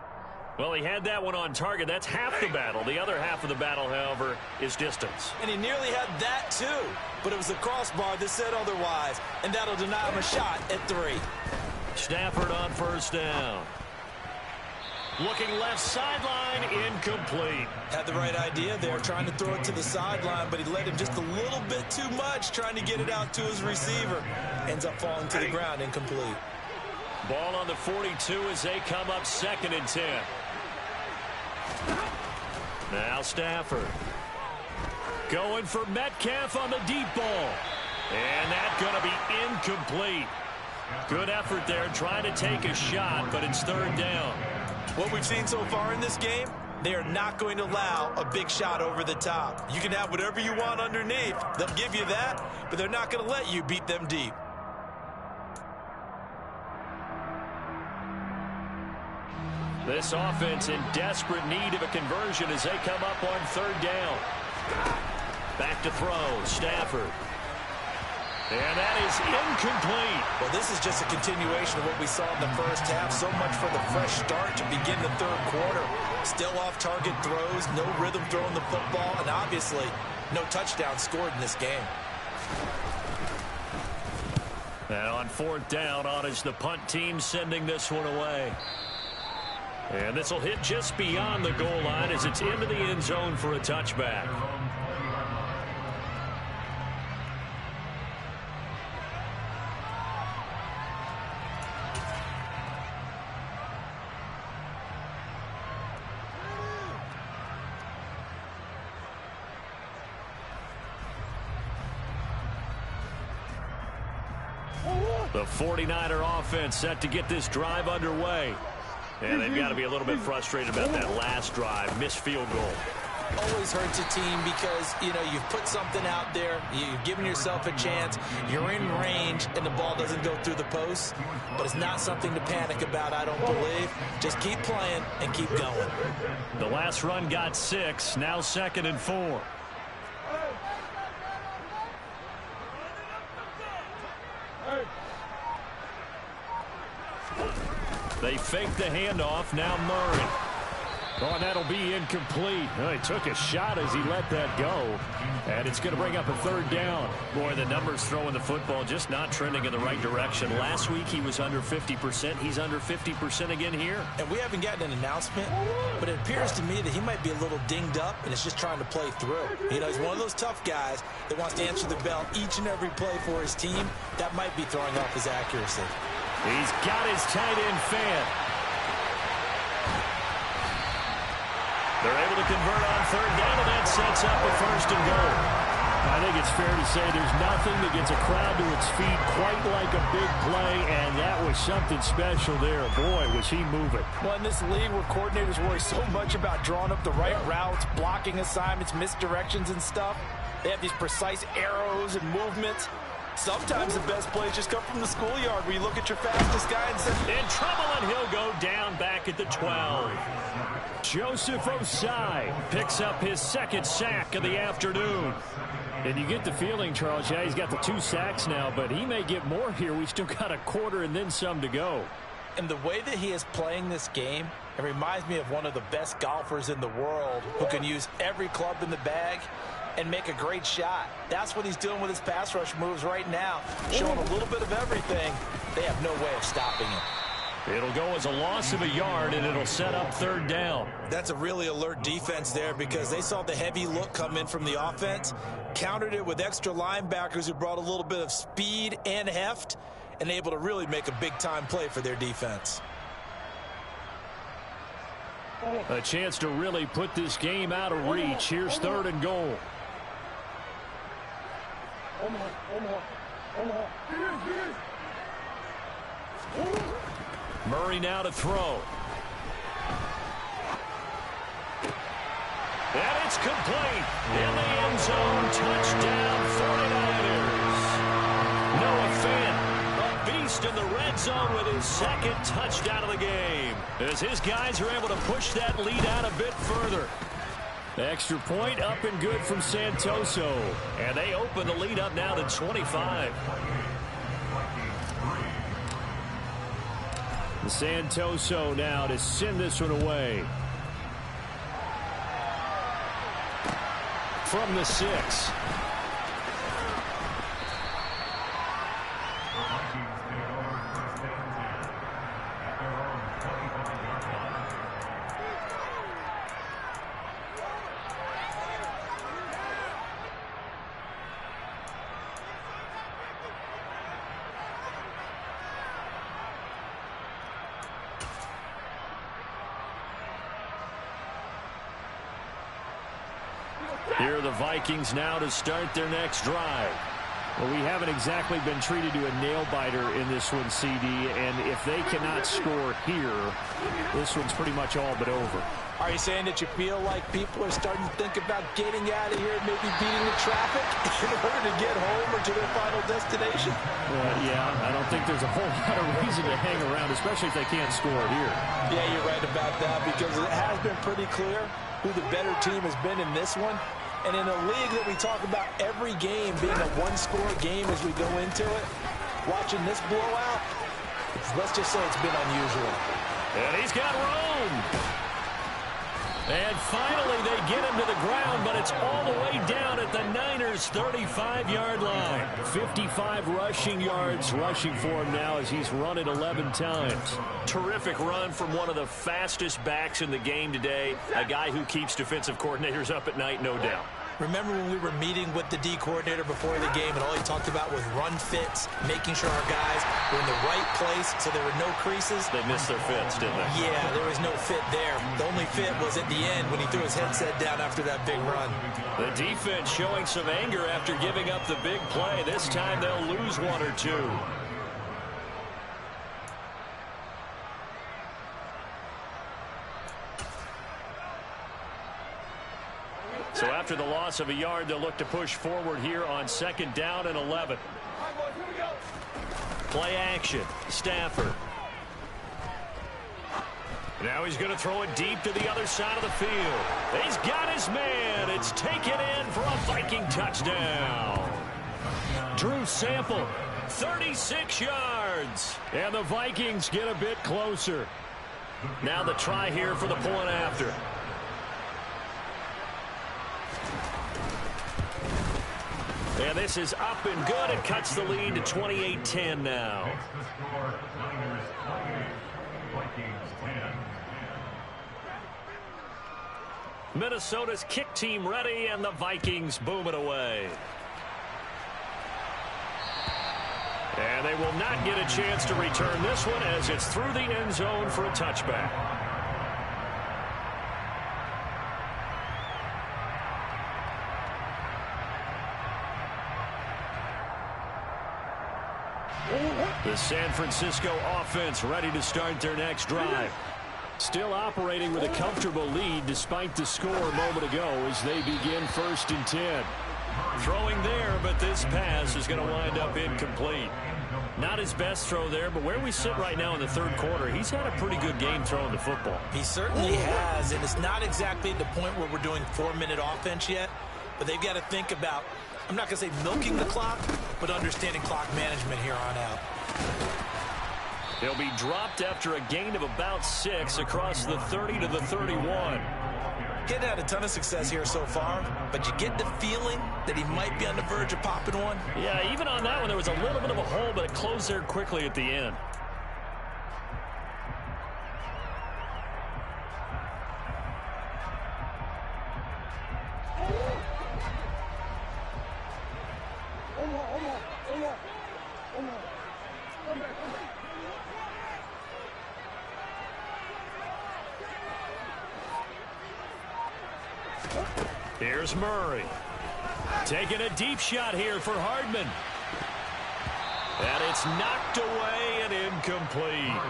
Well, he had that one on target. That's half the battle. The other half of the battle, however, is distance. And he nearly had that, too. But it was the crossbar that said otherwise, and that'll deny him a shot at 3. Stafford on first down. Looking left sideline, incomplete. Had the right idea there, trying to throw it to the sideline, but he let him just a little bit too much, trying to get it out to his receiver. Ends up falling to the ground, incomplete. Ball on the 42 as they come up 2nd and 10. Now Stafford. Going for Metcalf on the deep ball. And that's going to be incomplete. Good effort there trying to take a shot, but it's third down. What we've seen so far in this game, they are not going to allow a big shot over the top. You can have whatever you want underneath. They'll give you that, but they're not going to let you beat them deep. This offense in desperate need of a conversion as they come up on third down. Back to throw, Stafford. And that is incomplete. Well, this is just a continuation of what we saw in the first half. So much for the fresh start to begin the third quarter. Still off-target throws, no rhythm throwing the football, and obviously no touchdown scored in this game. And on fourth down, on is the punt team sending this one away. And this will hit just beyond the goal line as it's into the end zone for a touchback. The 49er offense set to get this drive underway. And they've got to be a little bit frustrated about that last drive. Missed field goal. Always hurts a team because, you know, you've put something out there. You've given yourself a chance. You're in range, and the ball doesn't go through the post. But it's not something to panic about, I don't believe. Just keep playing and keep going. The last run got 6. Now 2nd and 4. They fake the handoff. Now Murray. Oh, and that'll be incomplete. Oh, he took a shot as he let that go. And it's going to bring up a third down. Boy, the numbers throwing the football just not trending in the right direction. Last week he was under 50%. He's under 50% again here. And we haven't gotten an announcement, but it appears to me that he might be a little dinged up and is just trying to play through. You know, he's one of those tough guys that wants to answer the bell each and every play for his team. That might be throwing off his accuracy. He's got his tight end Fant. They're able to convert on third down, and that sets up a 1st and goal. I think it's fair to say there's nothing that gets a crowd to its feet quite like a big play, and that was something special there. Boy, was he moving. Well, in this league where coordinators worry so much about drawing up the right routes, blocking assignments, misdirections and stuff, they have these precise arrows and movements. Sometimes the best plays just come from the schoolyard where you look at your fastest guy and say, in trouble, and he'll go down back at the 12. Joseph Osai picks up his 2nd sack of the afternoon. And you get the feeling, Charles, yeah, he's got the 2 sacks now, but he may get more here. We still got a quarter and then some to go. And the way that he is playing this game, it reminds me of one of the best golfers in the world who can use every club in the bag and make a great shot. That's what he's doing with his pass rush moves right now, showing a little bit of everything. They have no way of stopping him. It'll go as a loss of a yard, and it'll set up third down. That's a really alert defense there because they saw the heavy look come in from the offense, countered it with extra linebackers who brought a little bit of speed and heft, and able to really make a big-time play for their defense. A chance to really put this game out of reach. Here's 3rd and goal. Murray now to throw. And it's complete. In the end zone, touchdown 49ers. Noah Fant, a beast in the red zone with his 2nd touchdown of the game. As his guys are able to push that lead out a bit further. The extra point up and good from Santoso. And they open the lead up now to 25. Santoso now to send this one away. From the 6. Here are the Vikings now to start their next drive. Well, we haven't exactly been treated to a nail-biter in this one, CD, and if they cannot score here, this one's pretty much all but over. Are you saying that you feel like people are starting to think about getting out of here and maybe beating the traffic in order to get home or to their final destination? Yeah, I don't think there's a whole lot of reason to hang around, especially if they can't score here. Yeah, you're right about that, because it has been pretty clear who the better team has been in this one. And in a league that we talk about every game being a one-score game as we go into it, watching this blowout, let's just say it's been unusual. And he's got room. And finally they get him to the ground, but it's all the way down at the Niners' 35-yard line. 55 rushing yards rushing for him now as he's run it 11 times. Terrific run from one of the fastest backs in the game today, a guy who keeps defensive coordinators up at night, no doubt. Remember when we were meeting with the D coordinator before the game and all he talked about was run fits, making sure our guys were in the right place so there were no creases? They missed their fits, didn't they? Yeah, there was no fit there. The only fit was at the end when he threw his headset down after that big run. The defense showing some anger after giving up the big play. This time they'll lose one or two. So after the loss of a yard, they'll look to push forward here on 2nd down and 11. Play action. Stafford. Now he's going to throw it deep to the other side of the field. He's got his man. It's taken in for a Viking touchdown. Drew Sample, 36 yards. And the Vikings get a bit closer. Now the try here for the point after. And this is up and good. It cuts the lead to 28-10 now. Minnesota's kick team ready, and the Vikings boom it away. And they will not get a chance to return this one as it's through the end zone for a touchback. The San Francisco offense ready to start their next drive. Still operating with a comfortable lead despite the score a moment ago as they begin 1st and 10. Throwing there, but this pass is going to wind up incomplete. Not his best throw there, but where we sit right now in the 3rd quarter, he's had a pretty good game throwing the football. He certainly has, and it's not exactly at the point where we're doing 4-minute offense yet, but they've got to think about, I'm not going to say milking the clock, but understanding clock management here on out. He'll be dropped after a gain of about 6 across the 30 to the 31. Getting had a ton of success here so far, but you get the feeling that he might be on the verge of popping one. Yeah, even on that one, there was a little bit of a hole, but it closed there quickly at the end. Here's Murray. Taking a deep shot here for Hardman. And it's knocked away and incomplete.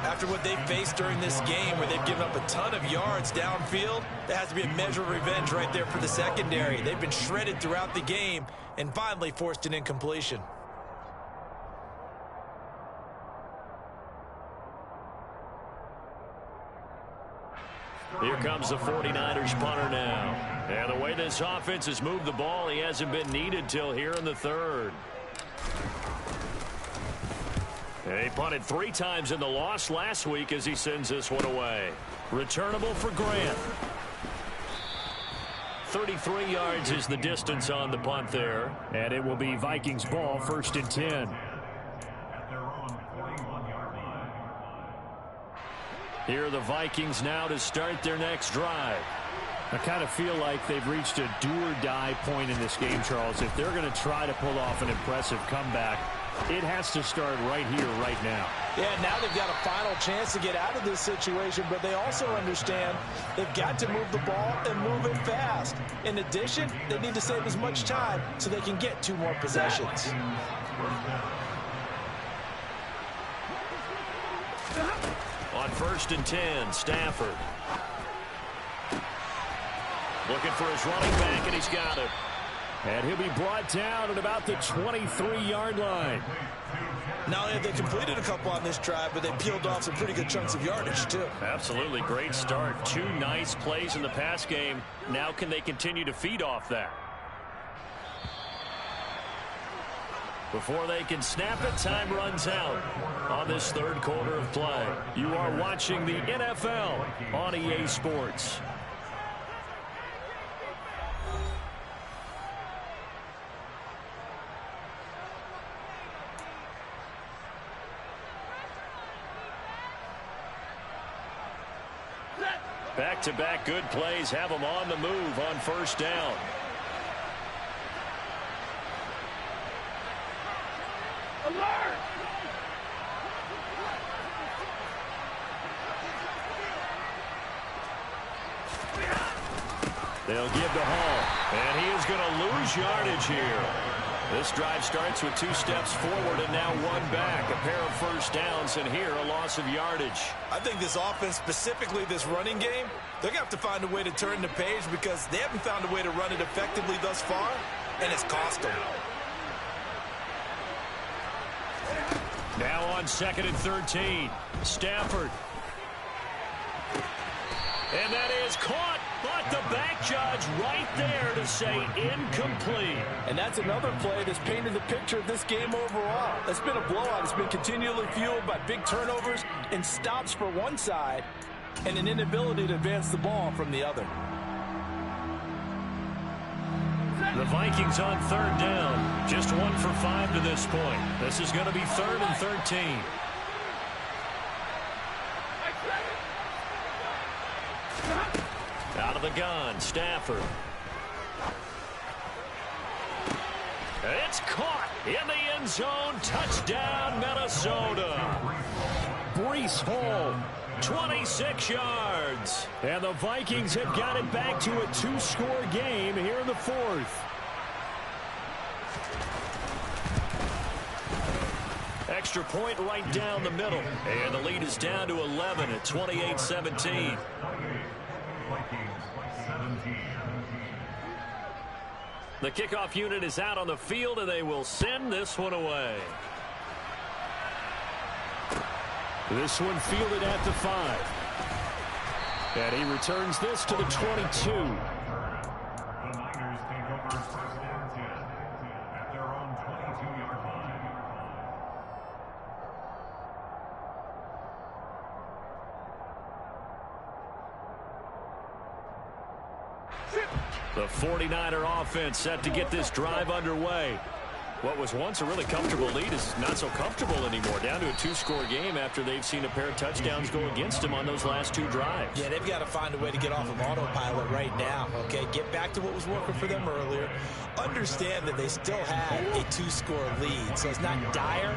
After what they've faced during this game where they've given up a ton of yards downfield, there has to be a measure of revenge right there for the secondary. They've been shredded throughout the game and finally forced an incompletion. Here comes the 49ers punter now. And the way this offense has moved the ball, he hasn't been needed till here in the 3rd. And he punted 3 times in the loss last week as he sends this one away. Returnable for Grant. 33 yards is the distance on the punt there. And it will be Vikings ball 1st and 10. Here are the Vikings now to start their next drive. I kind of feel like they've reached a do-or-die point in this game, Charles. If they're going to try to pull off an impressive comeback, It has to start right here, right now. Yeah, now they've got a final chance to get out of this situation, but they also understand they've got to move the ball and move it fast. In addition, they need to save as much time so they can get 2 more possessions. On 1st and 10, Stafford. Looking for his running back, and he's got it. And he'll be brought down at about the 23-yard line. Not only have they completed a couple on this drive, but they peeled off some pretty good chunks of yardage, too. Absolutely. Great start. 2 nice plays in the pass game. Now can they continue to feed off that? Before they can snap it, time runs out on this 3rd quarter of play. You are watching the NFL on EA Sports. Back-to-back good plays have them on the move on 1st down. Alert! They'll give to Hall, and he is going to lose yardage here. This drive starts with 2 steps forward and now 1 back. A pair of 1st downs, and here a loss of yardage. I think this offense, specifically this running game, they're going to have to find a way to turn the page because they haven't found a way to run it effectively thus far, and it's cost them. Now on 2nd and 13, Stafford. And that is caught, but the back judge right there to say incomplete. And that's another play that's painted the picture of this game overall. It's been a blowout. It's been continually fueled by big turnovers and stops for one side and an inability to advance the ball from the other. The Vikings on 3rd down. Just 1 for 5 to this point. This is going to be 3rd and 13. Out of the gun, Stafford. It's caught in the end zone. Touchdown, Minnesota. Breece Hall, 26 yards. And the Vikings have got it back to a 2-score game here in the 4th. Extra point right down the middle. And the lead is down to 11 at 28-17. The kickoff unit is out on the field, and they will send this one away. This one fielded at the 5. And he returns this to the 22. The Niners take over 1st and 10 at their own 22-yard line. The 49er offense set to get this drive underway. What was once a really comfortable lead is not so comfortable anymore. Down to a 2-score game after they've seen a pair of touchdowns go against them on those last 2 drives. Yeah, they've got to find a way to get off of autopilot right now, okay? Get back to what was working for them earlier. Understand that they still had a 2-score lead, so it's not dire,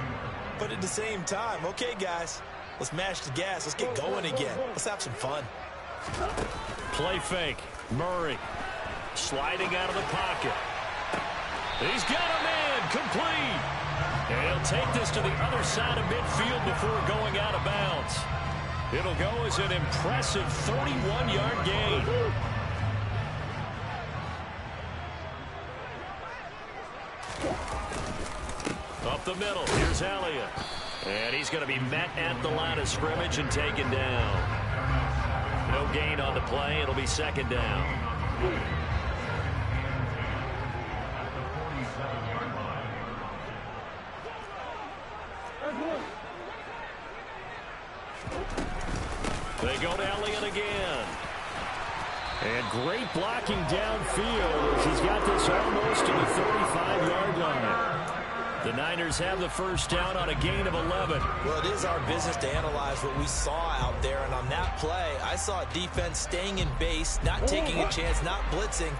but at the same time, okay, guys, let's mash the gas. Let's get going again. Let's have some fun. Play fake. Murray sliding out of the pocket. He's got him in. Complete. And he'll take this to the other side of midfield before going out of bounds. It'll go as an impressive 31-yard gain. Up the middle. Here's Elliott. And he's going to be met at the line of scrimmage and taken down. No gain on the play. It'll be 2nd down. They go to Elliott again. And great blocking downfield as he's got this almost to the 35-yard line. The Niners have the 1st down on a gain of 11. Well, it is our business to analyze what we saw out there, and on that play, I saw a defense staying in base, not taking a chance, not blitzing,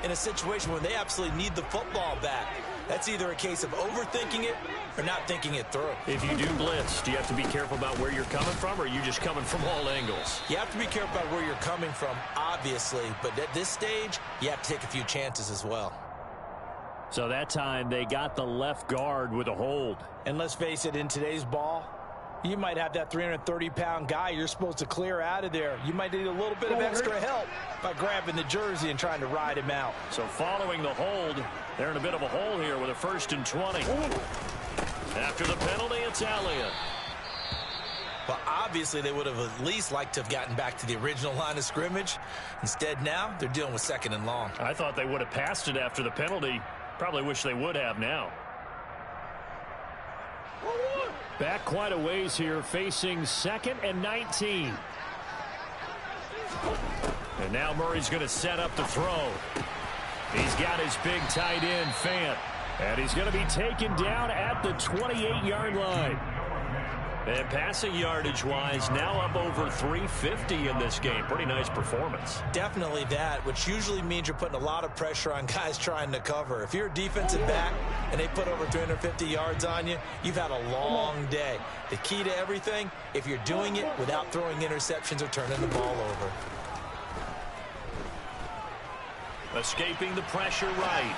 in a situation where they absolutely need the football back. That's either a case of overthinking it or not thinking it through. If you do blitz, do you have to be careful about where you're coming from, or are you just coming from all angles? You have to be careful about where you're coming from, obviously, but at this stage, you have to take a few chances as well. So that time, they got the left guard with a hold. And let's face it, in today's ball, you might have that 330-pound guy you're supposed to clear out of there. You might need a little bit of extra help by grabbing the jersey and trying to ride him out. So following the hold, they're in a bit of a hole here with a 1st and 20. After the penalty, it's Elliott. Well, obviously, they would have at least liked to have gotten back to the original line of scrimmage. Instead, now, they're dealing with 2nd and long. I thought they would have passed it after the penalty. Probably wish they would have now. Back quite a ways here, facing 2nd and 19. And now Murray's going to set up the throw. He's got his big tight end, Fant. And he's going to be taken down at the 28-yard line. And passing yardage-wise, now up over 350 in this game. Pretty nice performance. Definitely that, which usually means you're putting a lot of pressure on guys trying to cover. If you're a defensive back and they put over 350 yards on you, you've had a long day. The key to everything, if you're doing it without throwing interceptions or turning the ball over. Escaping the pressure right.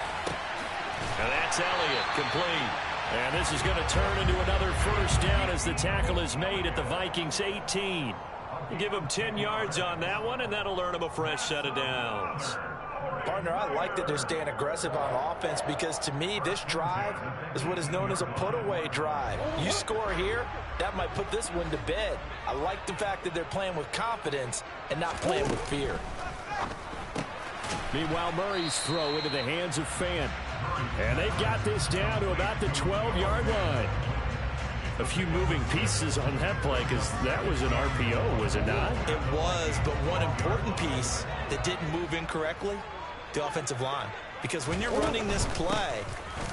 And that's Elliott, complete. And this is going to turn into another 1st down as the tackle is made at the Vikings 18. Give them 10 yards on that one, and that'll earn them a fresh set of downs. Partner, I like that they're staying aggressive on offense because, to me, this drive is what is known as a put-away drive. You score here, that might put this one to bed. I like the fact that they're playing with confidence and not playing with fear. Meanwhile, Murray's throw into the hands of Fant. And they've got this down to about the 12-yard line. A few moving pieces on that play because that was an RPO, was it not? It was, but one important piece that didn't move incorrectly, the offensive line. Because when you're running this play,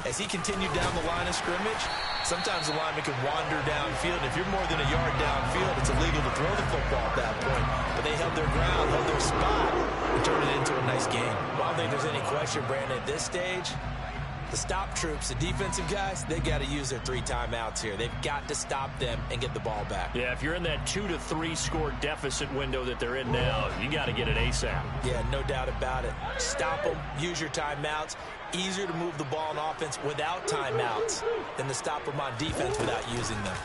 as he continued down the line of scrimmage, sometimes the lineman could wander downfield. If you're more than a yard downfield, it's illegal to throw the football at that point. But they held their ground, held their spot, and turned it into a nice game. Well, I don't think there's any question, Brandon, at this stage, the stop troops, the defensive guys, they got to use their 3 timeouts here. They've got to stop them and get the ball back. Yeah, if you're in that 2 to 3 score deficit window that they're in now, you got to get it ASAP. Yeah, no doubt about it. Stop them, use your timeouts. Easier to move the ball on offense without timeouts than to stop them on defense without using them.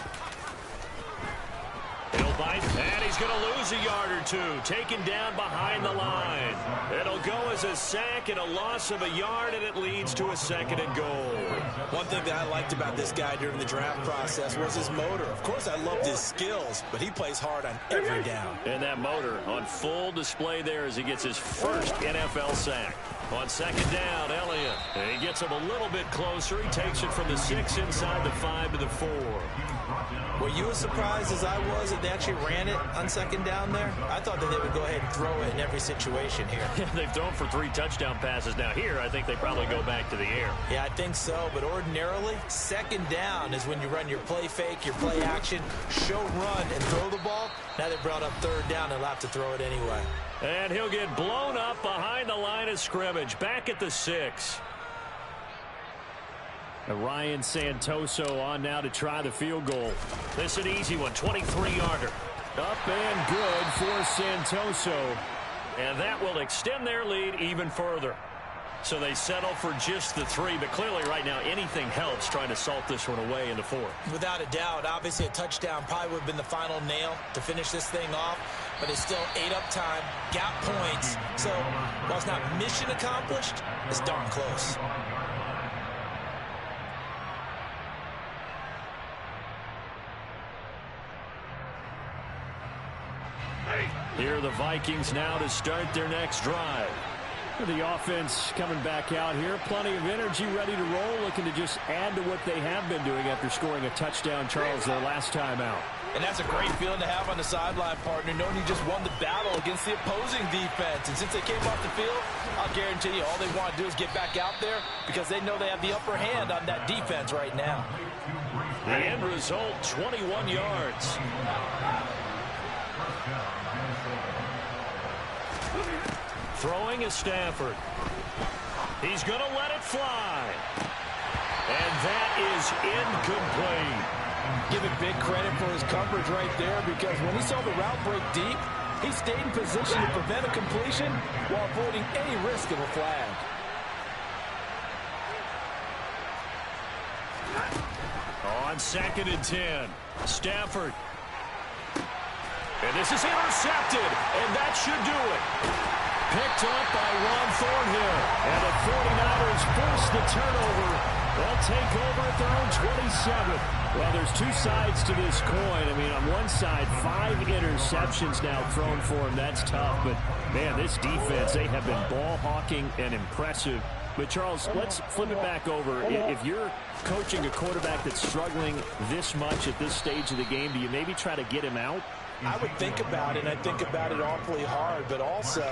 He'll bite, and he's going to lose a yard or 2. Taken down behind the line. It'll go as a sack and a loss of a yard, and it leads to a 2nd and goal. One thing that I liked about this guy during the draft process was his motor. Of course, I loved his skills, but he plays hard on every down. And that motor on full display there as he gets his first NFL sack. On 2nd down, Elliott. And he gets him a little bit closer. He takes it from the 6 inside the 5 to the 4. Were you as surprised as I was that they actually ran it on 2nd down there? I thought that they would go ahead and throw it in every situation here. They've thrown for 3 touchdown passes. Now here, I think they probably go back to the air. Yeah, I think so, but ordinarily, 2nd down is when you run your play fake, your play action, show run, and throw the ball. Now they brought up 3rd down, and they'll have to throw it anyway. And he'll get blown up behind the line of scrimmage, back at the 6. And Ryan Santoso on now to try the field goal. This is an easy one, 23-yarder. Up and good for Santoso. And that will extend their lead even further. So they settle for just the 3, but clearly right now anything helps trying to salt this one away in the 4th. Without a doubt, obviously a touchdown probably would have been the final nail to finish this thing off, but it's still ate up time, got points. So while it's not mission accomplished, it's darn close. Here are the Vikings now to start their next drive. The offense coming back out here. Plenty of energy, ready to roll, looking to just add to what they have been doing after scoring a touchdown, Charles, their last time out. And that's a great feeling to have on the sideline, partner, knowing you just won the battle against the opposing defense. And since they came off the field, I'll guarantee you all they want to do is get back out there because they know they have the upper hand on that defense right now. The end result, 21 yards. Throwing is Stafford. He's going to let it fly. And that is incomplete. Give him big credit for his coverage right there, because when he saw the route break deep, he stayed in position to prevent a completion while avoiding any risk of a flag. On 2nd and 10, Stafford. And this is intercepted, and that should do it. Picked up by Ron Thornhill. And the 49ers force the turnover. They'll take over at their own 27. Well, there's two sides to this coin. I mean, on one side, 5 interceptions now thrown for him. That's tough. But, man, this defense, they have been ball hawking and impressive. But, Charles, let's flip it back over. If you're coaching a quarterback that's struggling this much at this stage of the game, do you maybe try to get him out? I would think about it, and I think about it awfully hard, but also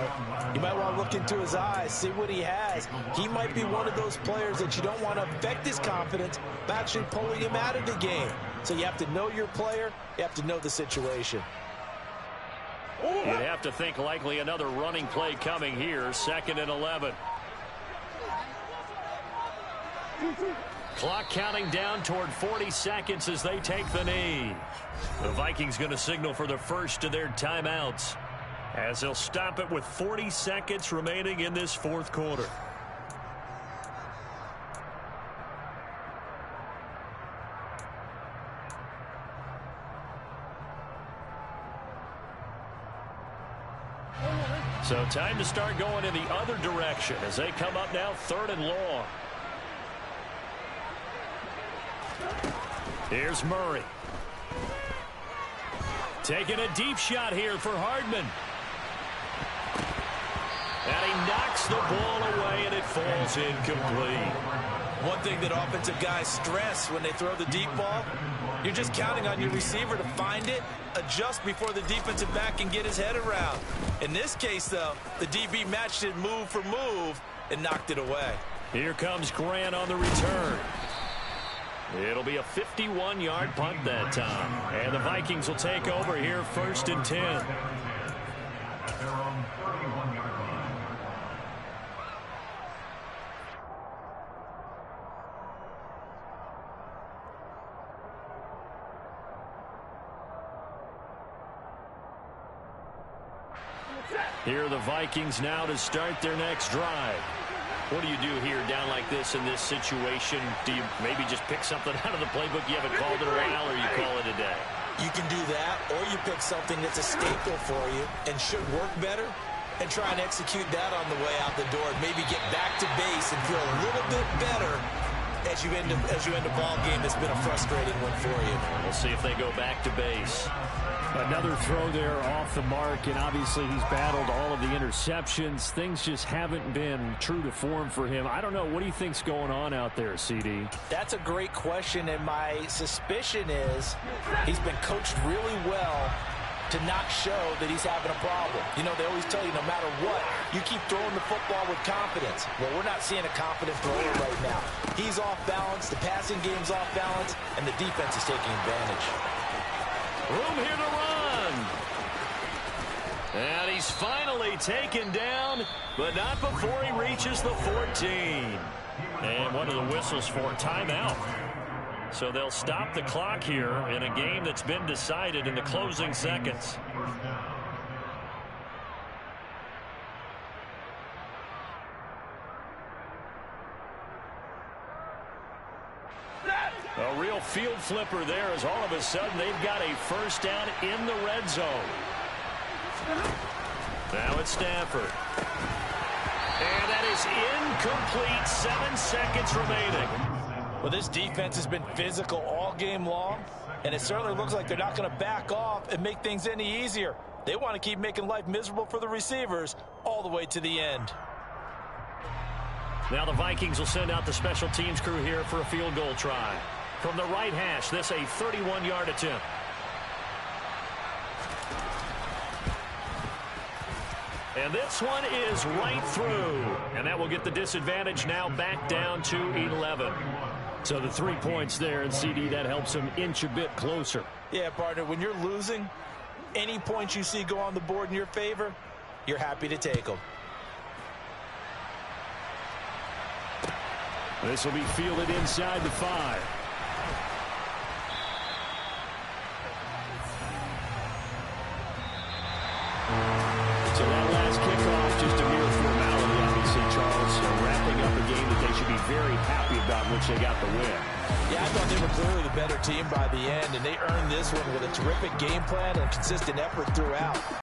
you might want to look into his eyes, see what he has. He might be one of those players that you don't want to affect his confidence by actually pulling him out of the game. So you have to know your player, you have to know the situation. You'd have to think likely another running play coming here, 2nd and 11. Clock counting down toward 40 seconds as they take the knee. The Vikings going to signal for the first of their timeouts as they'll stop it with 40 seconds remaining in this 4th quarter. So time to start going in the other direction as they come up now 3rd and long. Here's Murray. Taking a deep shot here for Hardman. And he knocks the ball away, and it falls incomplete. One thing that offensive guys stress when they throw the deep ball, you're just counting on your receiver to find it, adjust before the defensive back can get his head around. In this case, though, the DB matched it move for move and knocked it away. Here comes Grant on the return. It'll be a 51-yard punt that time. And the Vikings will take over here 1st and 10. At their own 31-yard line. Here are the Vikings now to start their next drive. What do you do here down like this in this situation? Do you maybe just pick something out of the playbook you haven't called in a while, or you call it a day? You can do that, or you pick something that's a staple for you and should work better and try and execute that on the way out the door and maybe get back to base and feel a little bit better as you end a ball game that's been a frustrating one for you. We'll see if they go back to base. Another throw there off the mark, and obviously he's battled all of the interceptions. Things just haven't been true to form for him. I don't know. What do you think's going on out there, CD? That's a great question, and my suspicion is he's been coached really well to not show that he's having a problem. You know, they always tell you no matter what, you keep throwing the football with confidence. Well, we're not seeing a confident thrower right now. He's off balance, the passing game's off balance, and the defense is taking advantage. Room here to run. And he's finally taken down, but not before he reaches the 14. And one of the whistles for a timeout. So they'll stop the clock here in a game that's been decided in the closing seconds. A real field flipper there as all of a sudden they've got a first down in the red zone. Now it's Stafford. And that is incomplete. 7 seconds remaining. Well, this defense has been physical all game long, and it certainly looks like they're not going to back off and make things any easier. They want to keep making life miserable for the receivers all the way to the end. Now the Vikings will send out the special teams crew here for a field goal try. From the right hash, this a 31-yard attempt. And this one is right through. And that will get the disadvantage now back down to 11. So the 3 points there, and CD, that helps him inch a bit closer. Yeah, partner, when you're losing, any points you see go on the board in your favor, you're happy to take them. This will be fielded inside the 5. So that last kickoff, just a mere formality, obviously, Charles, wrapping up a game that they should be very happy about, which they got the win. Yeah, I thought they were clearly the better team by the end, and they earned this one with a terrific game plan and consistent effort throughout.